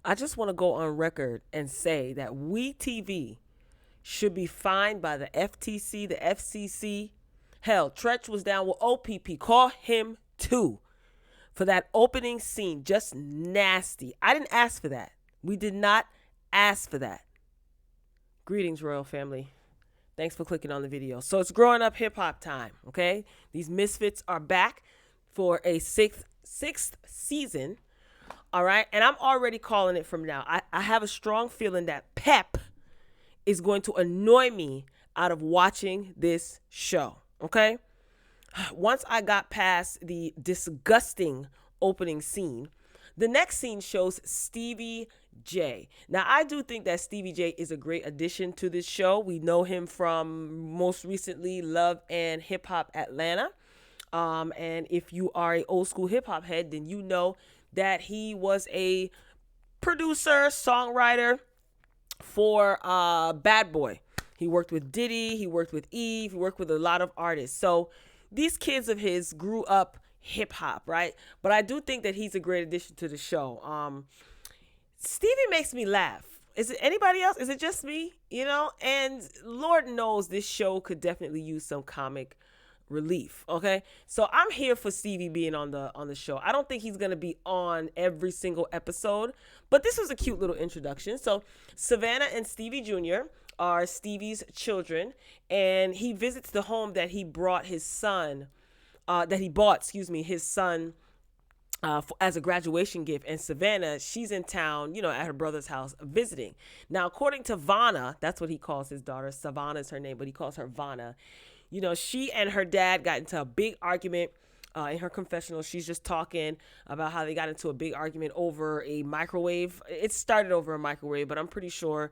I just want to go on record and say that we TV should be fined by the FTC, the FCC. Hell, Tretch was down with OPP. Call him too for that opening scene. Just nasty. I didn't ask for that. We did not ask for that. Greetings, Royal Family. Thanks for clicking on the video. So it's growing up hip hop time, okay? These misfits are back for a sixth season. All right. And I'm already calling it from now. I have a strong feeling that Pep is going to annoy me out of watching this show. Okay. Once I got past the disgusting opening scene, the next scene shows Stevie J. Now, I do think that Stevie J is a great addition to this show. We know him from most recently Love and Hip Hop Atlanta. And if you are a old school hip hop head, then you know that he was a producer, songwriter for Bad Boy. He worked with Diddy, he worked with Eve, he worked with a lot of artists. So these kids of his grew up hip hop, right? But I do think that he's a great addition to the show. Stevie makes me laugh. Is it anybody else? Is it just me? You know? And Lord knows this show could definitely use some comic relief. Okay, so I'm here for Stevie being on the show. I don't think he's gonna be on every single episode, but this was a cute little introduction. So Savannah and Stevie Jr. are Stevie's children, and he visits the home that he brought his son, his son as a graduation gift. And Savannah, she's in town, at her brother's house visiting. Now, according to Vanna, that's what he calls his daughter. Savannah is her name, but he calls her Vanna. She and her dad got into a big argument in her confessional. She's just talking about how they got into a big argument over a microwave. It started over a microwave, but I'm pretty sure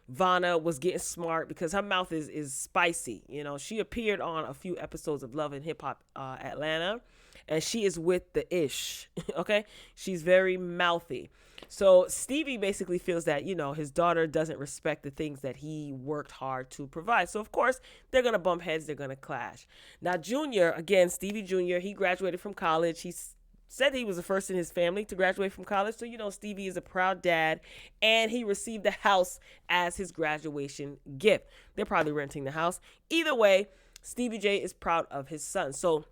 Vanna was getting smart because her mouth is spicy. She appeared on a few episodes of Love and Hip Hop Atlanta, and she is with the ish. Okay, she's very mouthy. So Stevie basically feels that, his daughter doesn't respect the things that he worked hard to provide. So, of course, they're going to bump heads. They're going to clash. Now, Junior, again, Stevie Jr., he graduated from college. He said he was the first in his family to graduate from college. So, Stevie is a proud dad, and he received the house as his graduation gift. They're probably renting the house. Either way, Stevie J is proud of his son. So,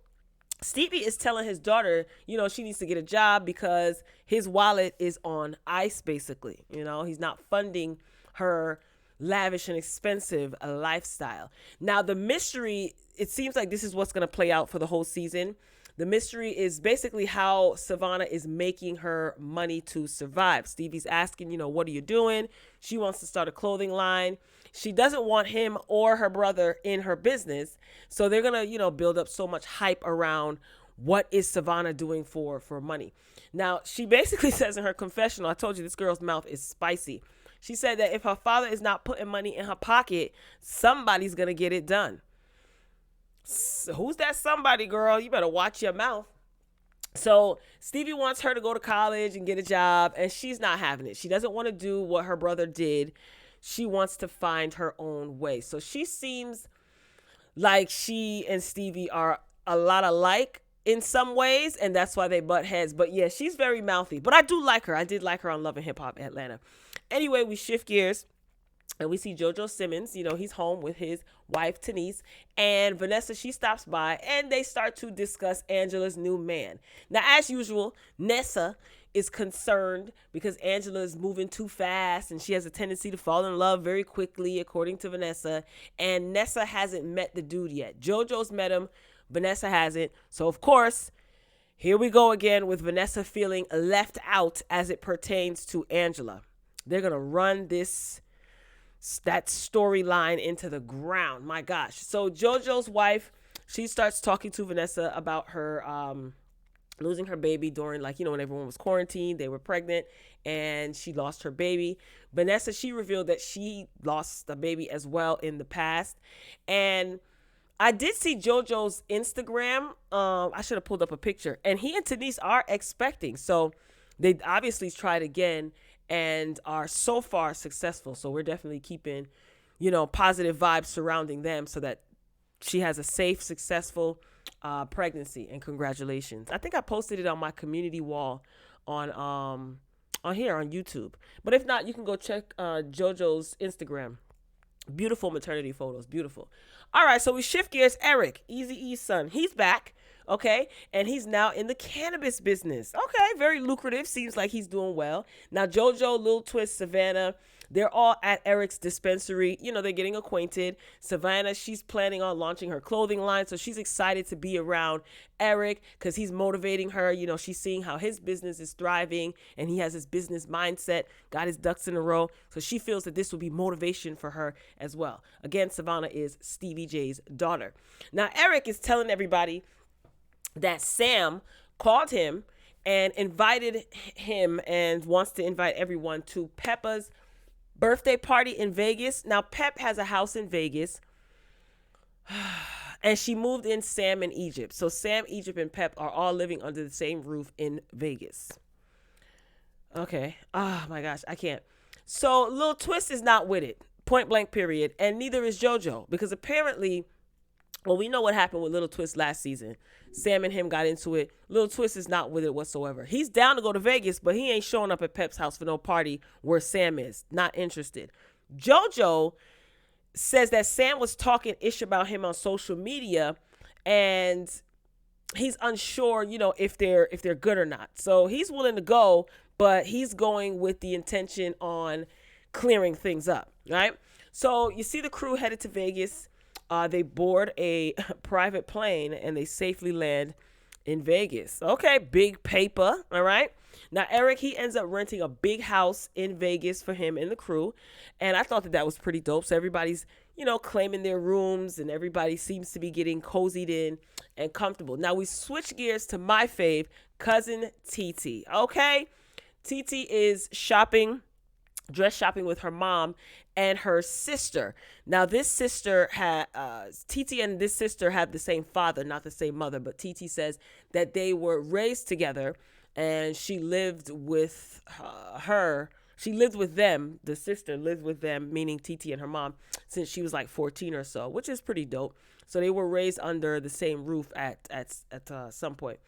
Stevie is telling his daughter, she needs to get a job because his wallet is on ice, basically. He's not funding her lavish and expensive lifestyle. Now, the mystery, it seems like this is what's going to play out for the whole season. The mystery is basically how Savannah is making her money to survive. Stevie's asking, what are you doing? She wants to start a clothing line. She doesn't want him or her brother in her business. So they're going to, build up so much hype around what is Savannah doing for money. Now, she basically says in her confessional, I told you this girl's mouth is spicy. She said that if her father is not putting money in her pocket, somebody's going to get it done. So who's that somebody, girl? You better watch your mouth. So Stevie wants her to go to college and get a job, and she's not having it. She doesn't want to do what her brother did. She wants to find her own way. So she seems like she and Stevie are a lot alike in some ways, and that's why they butt heads. But yeah, she's very mouthy. But I do like her. I did like her on Love and Hip Hop Atlanta. Anyway, we shift gears. And we see Jojo Simmons, he's home with his wife, Tanise, and Vanessa, she stops by, and they start to discuss Angela's new man. Now, as usual, Nessa is concerned because Angela is moving too fast, and she has a tendency to fall in love very quickly, according to Vanessa, and Nessa hasn't met the dude yet. Jojo's met him, Vanessa hasn't, so of course, here we go again with Vanessa feeling left out as it pertains to Angela. They're going to run that storyline into the ground. My gosh. So Jojo's wife, she starts talking to Vanessa about her losing her baby during, when everyone was quarantined, they were pregnant, and she lost her baby. Vanessa, she revealed that she lost the baby as well in the past. And I did see Jojo's Instagram. I should have pulled up a picture. And he and Tanise are expecting. So they obviously tried again and are so far successful. So we're definitely keeping, positive vibes surrounding them so that she has a safe, successful pregnancy. And congratulations. I think I posted it on my community wall on on here on YouTube. But if not, you can go check JoJo's Instagram. Beautiful maternity photos. Beautiful. All right, so we shift gears. Eric, Eazy-E's son, he's back. Okay, and he's now in the cannabis business. Okay, very lucrative. Seems like he's doing well. Now, JoJo, Lil Twist, Savannah, they're all at Eric's dispensary. You know, they're getting acquainted. Savannah, she's planning on launching her clothing line, so she's excited to be around Eric because he's motivating her. You know, she's seeing how his business is thriving, and he has his business mindset, got his ducks in a row. So she feels that this will be motivation for her as well. Again, Savannah is Stevie J's daughter. Now, Eric is telling everybody that Sam called him and invited him and wants to invite everyone to Peppa's birthday party in Vegas. Now, Pep has a house in Vegas, and she moved in Sam and Egypt. So Sam, Egypt, and Pep are all living under the same roof in Vegas. Okay. Oh, my gosh. I can't. So Lil Twist is not with it. Point blank, period. And neither is JoJo, because apparently, well, we know what happened with Lil Twist last season. Sam and him got into it. Lil Twist is not with it whatsoever. He's down to go to Vegas, but he ain't showing up at Pep's house for no party where Sam is. Not interested. JoJo says that Sam was talking ish about him on social media, and he's unsure, you know, if they're good or not. So he's willing to go, but he's going with the intention on clearing things up, right? So you see the crew headed to Vegas. They board a private plane and they safely land in Vegas. Okay, big paper, all right? Now, Eric, he ends up renting a big house in Vegas for him and the crew. And I thought that was pretty dope. So everybody's, you know, claiming their rooms and everybody seems to be getting cozied in and comfortable. Now, we switch gears to my fave, cousin Titi. Okay, Titi is dress shopping with her mom and her sister. Now, this sister Titi and this sister have the same father, not the same mother, but Titi says that they were raised together and she lived with them. The sister lived with them, meaning Titi and her mom, since she was like 14 or so, which is pretty dope. So they were raised under the same roof at some point.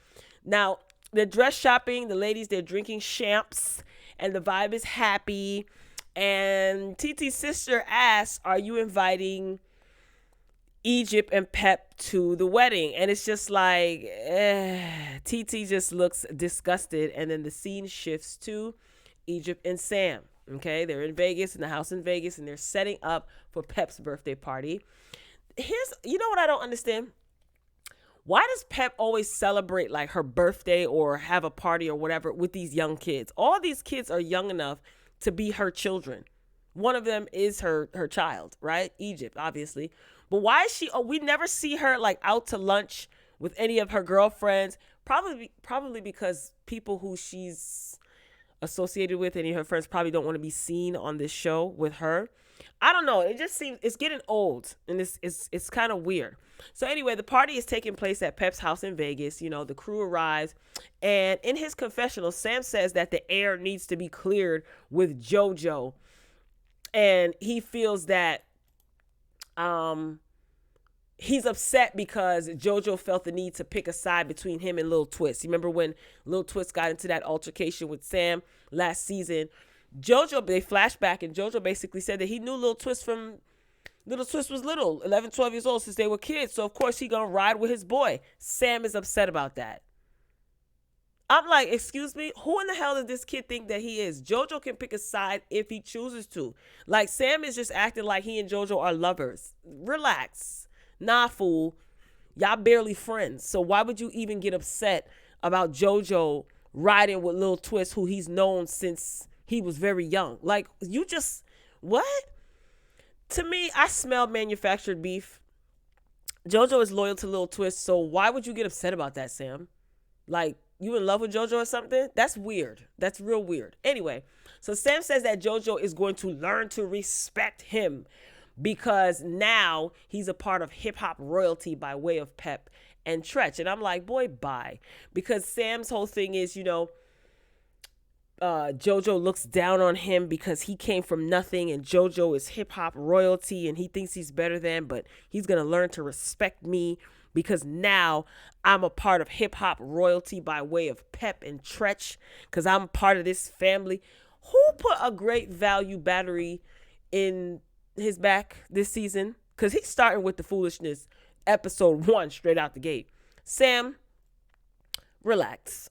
Now, they're dress shopping. The ladies, they're drinking champs and the vibe is happy. And Titi's sister asks, are you inviting Egypt and Pep to the wedding? And it's just like, Titi just looks disgusted. And then the scene shifts to Egypt and Sam. Okay, they're in Vegas, in the house in Vegas, and they're setting up for Pep's birthday party. You know what I don't understand? Why does Pep always celebrate like her birthday or have a party or whatever with these young kids? All these kids are young enough to be her children. One of them is her child, right? Egypt, obviously. But why is we never see her like out to lunch with any of her girlfriends? Probably because people who she's associated with, any of her friends, probably don't want to be seen on this show with her. I don't know. It just seems it's getting old, and it's kind of weird. So anyway, the party is taking place at Pep's house in Vegas. You know, the crew arrives, and in his confessional, Sam says that the air needs to be cleared with JoJo, and he feels that he's upset because JoJo felt the need to pick a side between him and Lil Twist. You remember when Lil Twist got into that altercation with Sam last season? They flashed back, and JoJo basically said that he knew Lil Twist was little, 11, 12 years old, since they were kids. So, of course, he gonna ride with his boy. Sam is upset about that. I'm like, excuse me? Who in the hell does this kid think that he is? JoJo can pick a side if he chooses to. Like, Sam is just acting like he and JoJo are lovers. Relax. Nah, fool. Y'all barely friends. So why would you even get upset about JoJo riding with Lil Twist, who he's known since he was very young? Like, you just, what? To me, I smell manufactured beef. JoJo is loyal to Lil Twist, so why would you get upset about that, Sam? Like, you in love with JoJo or something? That's weird. That's real weird. Anyway, so Sam says that JoJo is going to learn to respect him because now he's a part of hip-hop royalty by way of Pep and Tretch. And I'm like, boy, bye. Because Sam's whole thing is, you know, JoJo looks down on him because he came from nothing, and JoJo is hip-hop royalty, and he thinks he's better than, but he's going to learn to respect me because now I'm a part of hip hop royalty by way of Pep and Tretch because I'm part of this family. Who put a great value battery in his back this season? Because he's starting with the foolishness episode 1 straight out the gate. Sam, relax.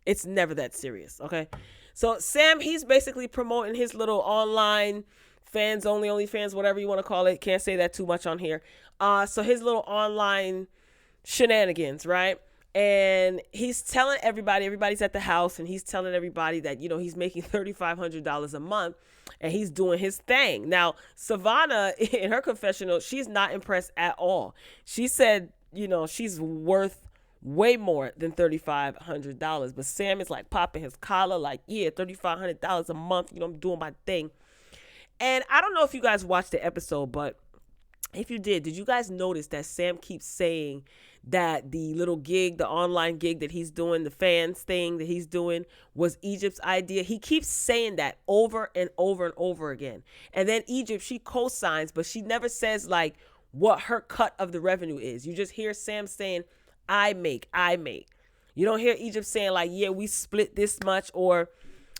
It's never that serious, okay? So Sam, he's basically promoting his little online fans only fans, whatever you want to call it. Can't say that too much on here. So his little online shenanigans, right? And he's telling everybody's at the house, and he's telling everybody that, he's making $3,500 a month and he's doing his thing. Now, Savannah, in her confessional, she's not impressed at all. She said, she's worth way more than $3,500. But Sam is like popping his collar, like, yeah, $3,500 a month. I'm doing my thing. And I don't know if you guys watched the episode, but if you did you guys notice that Sam keeps saying that the little gig, the online gig that he's doing, the fans thing that he's doing was Egypt's idea? He keeps saying that over and over and over again. And then Egypt, she co-signs, but she never says like what her cut of the revenue is. You just hear Sam saying, I make. You don't hear Egypt saying like, yeah, we split this much, or,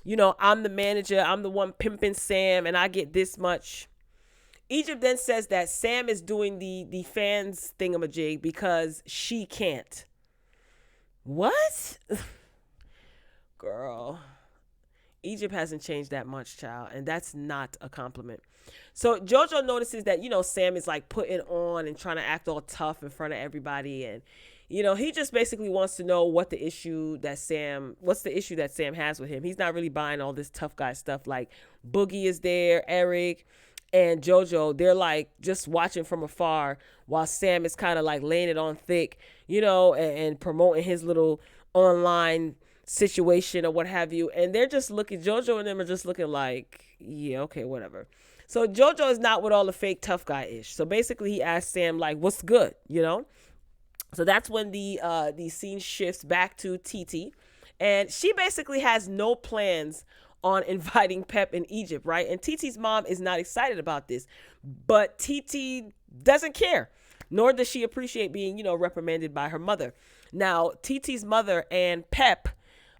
I'm the manager, I'm the one pimping Sam and I get this much. Egypt then says that Sam is doing the fans thingamajig because she can't. What? Girl. Egypt hasn't changed that much, child, and that's not a compliment. So Jojo notices that, Sam is like putting on and trying to act all tough in front of everybody, and he just basically wants to know what's the issue that Sam has with him. He's not really buying all this tough guy stuff. Like Boogie is there, Eric and Jojo, they're like just watching from afar while Sam is kind of like laying it on thick, and promoting his little online situation or what have you. And they're just looking, Jojo and them are just looking like, yeah, okay, whatever. So Jojo is not with all the fake tough guy ish. So basically he asked Sam like, what's good, So that's when the scene shifts back to Titi, and she basically has no plans on inviting Pep in Egypt, right? And Titi's mom is not excited about this, but Titi doesn't care, nor does she appreciate being, reprimanded by her mother. Now, Titi's mother and Pep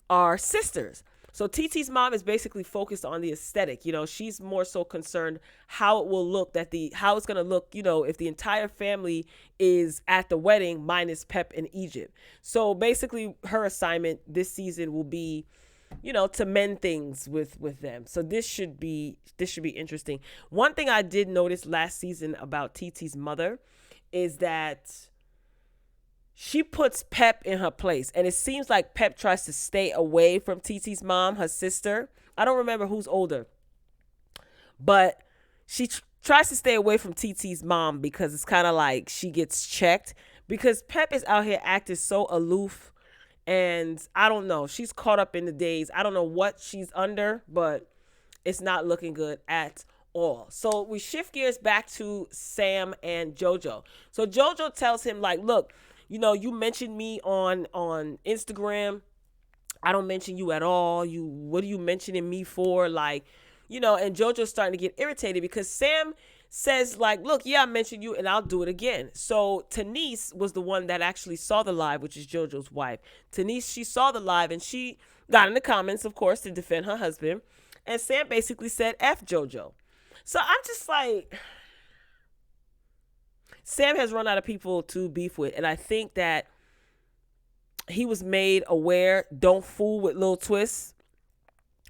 are sisters. So Titi's mom is basically focused on the aesthetic. She's more so concerned how it will look, how it's going to look, if the entire family is at the wedding minus Pep in Egypt. So basically her assignment this season will be, to mend things with them. So this should be interesting. One thing I did notice last season about Titi's mother is that she puts Pep in her place. And it seems like Pep tries to stay away from Titi's mom, her sister. I don't remember who's older. But she tries to stay away from Titi's mom because it's kind of like she gets checked. Because Pep is out here acting so aloof. And I don't know. She's caught up in the days. I don't know what she's under, but it's not looking good at all. So we shift gears back to Sam and Jojo. So Jojo tells him like, look, you mentioned me on Instagram. I don't mention you at all. What are you mentioning me for? Like, and Jojo's starting to get irritated because Sam says like, look, yeah, I mentioned you and I'll do it again. So Tanise was the one that actually saw the live, which is Jojo's wife. Tanise, she saw the live and she got in the comments, of course, to defend her husband. And Sam basically said, F Jojo. So I'm just like, Sam has run out of people to beef with. And I think that he was made aware, don't fool with Lil Twist,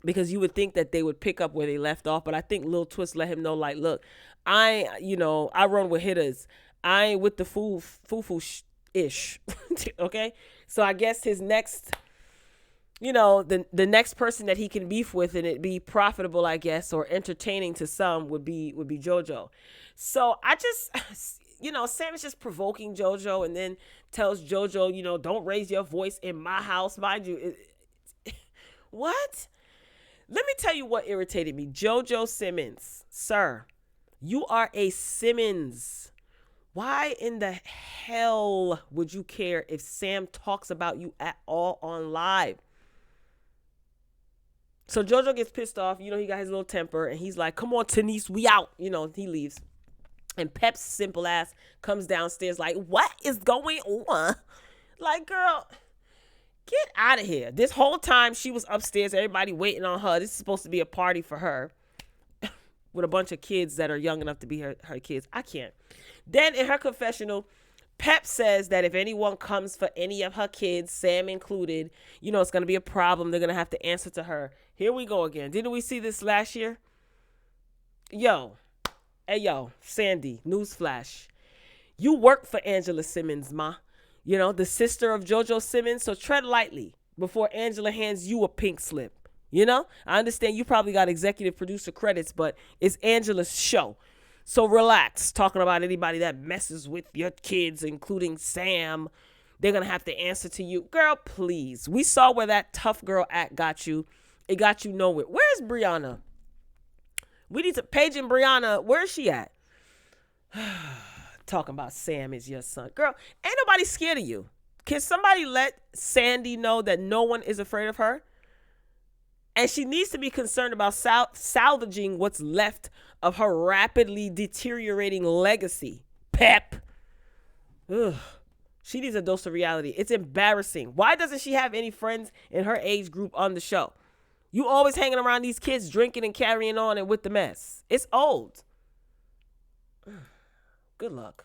because you would think that they would pick up where they left off. But I think Lil Twist let him know, like, look, I run with hitters. I ain't with the foo-ish. Okay? So I guess his next, the next person that he can beef with and it be profitable, I guess, or entertaining to some would be Jojo. So I just, Sam is just provoking Jojo and then tells Jojo, don't raise your voice in my house. Mind you, what? Let me tell you what irritated me. Jojo Simmons, sir, you are a Simmons. Why in the hell would you care if Sam talks about you at all on live? So Jojo gets pissed off. He got his little temper and he's like, come on, Tanise, we out. He leaves. And Pep's simple ass comes downstairs like, what is going on? Like, girl, get out of here. This whole time she was upstairs, everybody waiting on her. This is supposed to be a party for her with a bunch of kids that are young enough to be her kids. I can't. Then in her confessional, Pep says that if anyone comes for any of her kids, Sam included, it's going to be a problem. They're going to have to answer to her. Here we go again. Didn't we see this last year? Hey, Sandy, newsflash. You work for Angela Simmons, ma. The sister of Jojo Simmons. So tread lightly before Angela hands you a pink slip. I understand you probably got executive producer credits, but it's Angela's show. So relax, talking about anybody that messes with your kids, including Sam. They're going to have to answer to you. Girl, please. We saw where that tough girl act got you. It got you nowhere. Where's Brianna? We need to Paige and Brianna. Where's she at? Talking about Sam is your son. Girl, ain't nobody scared of you. Can somebody let Sandy know that no one is afraid of her? And she needs to be concerned about salvaging what's left of her rapidly deteriorating legacy. Pep. Ugh. She needs a dose of reality. It's embarrassing. Why doesn't she have any friends in her age group on the show? You always hanging around these kids, drinking and carrying on and with the mess. It's old. Good luck.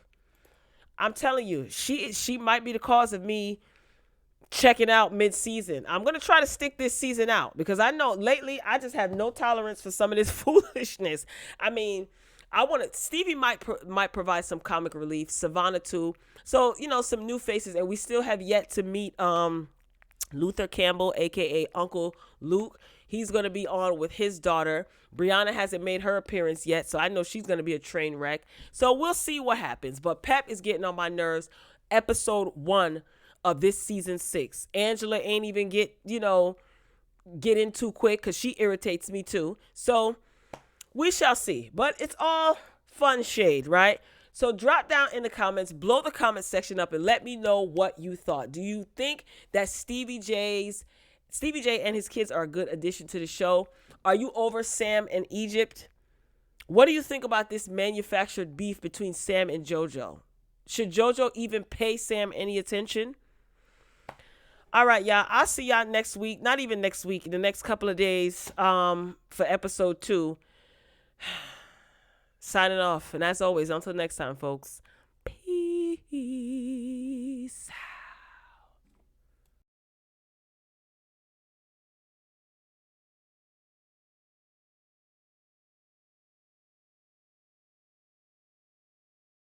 I'm telling you, she might be the cause of me checking out mid-season. I'm going to try to stick this season out because I know lately I just have no tolerance for some of this foolishness. I mean, Stevie might provide some comic relief, Savannah too. So, some new faces, and we still have yet to meet Luther Campbell, aka Uncle Luke. He's going to be on with his daughter. Brianna hasn't made her appearance yet, so I know she's going to be a train wreck. So we'll see what happens. But Pep is getting on my nerves. Episode 1 of this season 6. Angela ain't even get in too quick because she irritates me too. So we shall see. But it's all fun shade, right? So drop down in the comments, blow the comment section up, and let me know what you thought. Do you think that Stevie J and his kids are a good addition to the show? Are you over Sam and Egypt? What do you think about this manufactured beef between Sam and Jojo? Should Jojo even pay Sam any attention? All right, y'all. I'll see y'all next week. Not even next week. In the next couple of days for episode 2. Signing off. And as always, until next time, folks. Peace.